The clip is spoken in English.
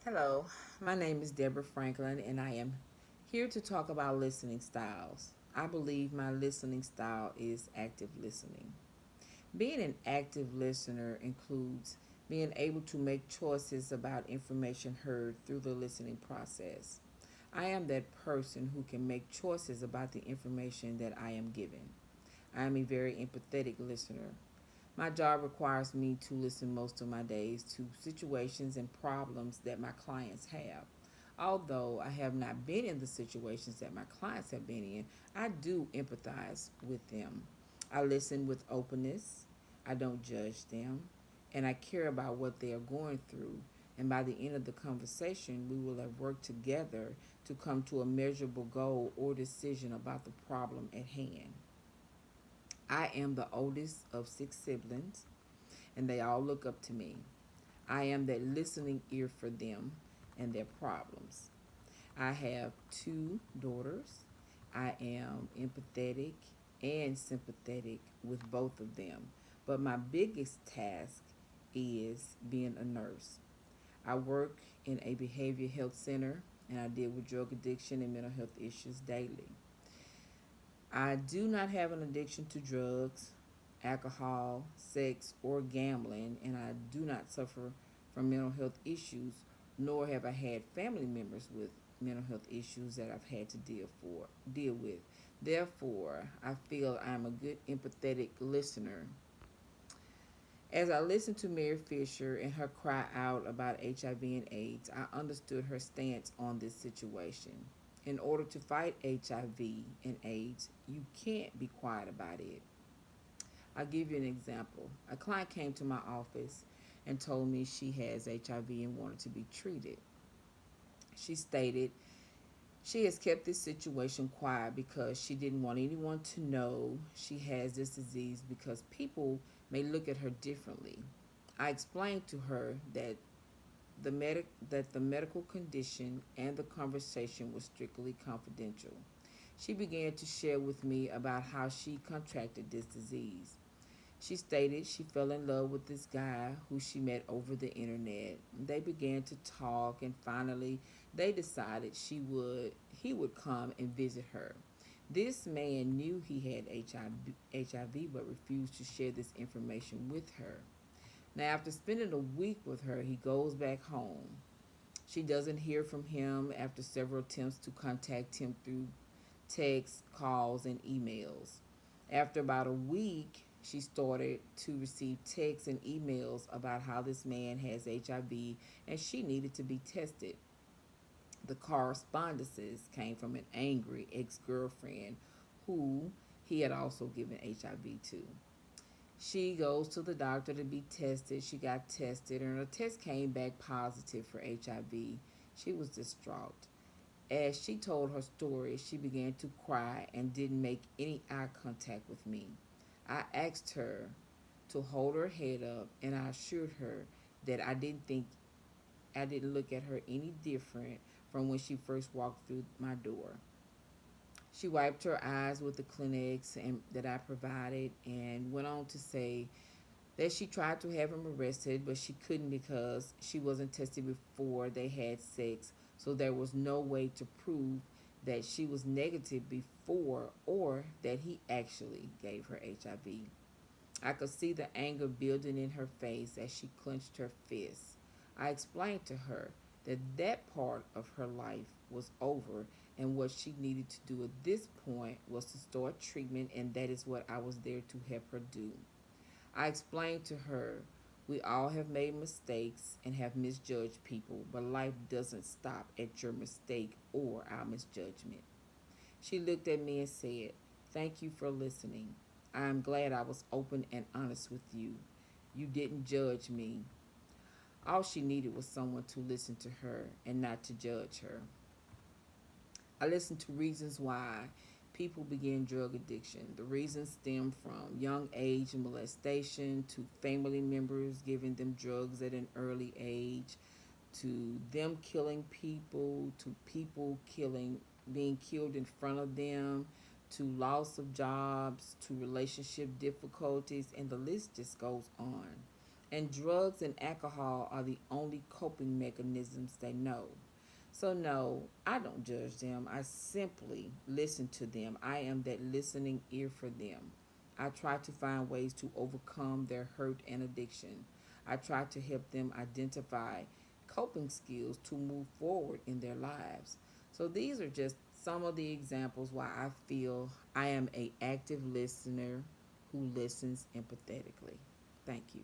Hello, my name is Deborah Franklin, and I am here to talk about listening styles. I believe my listening style is active listening. Being an active listener includes being able to make choices about information heard through the listening process. I am that person who can make choices about the information that I am given. I am a very empathetic listener. My job requires me to listen most of my days to situations and problems that my clients have. Although I have not been in the situations that my clients have been in, I do empathize with them. I listen with openness, I don't judge them, and I care about what they are going through. And by the end of the conversation, we will have worked together to come to a measurable goal or decision about the problem at hand. I am the oldest of six siblings, and they all look up to me. I am that listening ear for them and their problems. I have two daughters. I am empathetic and sympathetic with both of them. But my biggest task is being a nurse. I work in a behavioral health center and I deal with drug addiction and mental health issues daily. I do not have an addiction to drugs, alcohol, sex, or gambling, and I do not suffer from mental health issues, nor have I had family members with mental health issues that I've had to deal with. Therefore, I feel I'm a good empathetic listener. As I listened to Mary Fisher and her cry out about HIV and AIDS, I understood her stance on this situation. In order to fight HIV and AIDS, you can't be quiet about it. I'll give you an example. A client came to my office and told me she has HIV and wanted to be treated. She stated she has kept this situation quiet because she didn't want anyone to know she has this disease because people may look at her differently. I explained to her that the medical condition and the conversation was strictly confidential. She began to share with me about how she contracted this disease. She stated she fell in love with this guy who she met over the internet. They began to talk and finally they decided he would come and visit her. This man knew he had HIV but refused to share this information with her. Now after spending a week with her, he goes back home. She doesn't hear from him after several attempts to contact him through texts, calls, and emails. After about a week, she started to receive texts and emails about how this man has HIV and she needed to be tested. The correspondences came from an angry ex girlfriend who he had also given HIV to. She goes to the doctor to be tested. She got tested, and her test came back positive for HIV. She was distraught. As she told her story, she began to cry and didn't make any eye contact with me. I asked her to hold her head up, and I assured her that I didn't look at her any different from when she first walked through my door. She wiped her eyes with the Kleenex that I provided and went on to say that she tried to have him arrested, but she couldn't because she wasn't tested before they had sex, so there was no way to prove that she was negative before or that he actually gave her HIV. I could see the anger building in her face as she clenched her fists. I explained to her that that part of her life was over and what she needed to do at this point was to start treatment, and that is what I was there to help her do. I explained to her, we all have made mistakes and have misjudged people, but life doesn't stop at your mistake or our misjudgment. She looked at me and said, thank you for listening. I am glad I was open and honest with you. You didn't judge me. All she needed was someone to listen to her and not to judge her. I listened to reasons why people begin drug addiction. The reasons stem from young age molestation to family members giving them drugs at an early age to them killing people to people killing being killed in front of them to loss of jobs to relationship difficulties and the list just goes on. and drugs and alcohol are the only coping mechanisms they know. So, no, I don't judge them. I simply listen to them. I am that listening ear for them. I try to find ways to overcome their hurt and addiction. I try to help them identify coping skills to move forward in their lives. So, these are just some of the examples why I feel I am a active listener who listens empathetically. Thank you.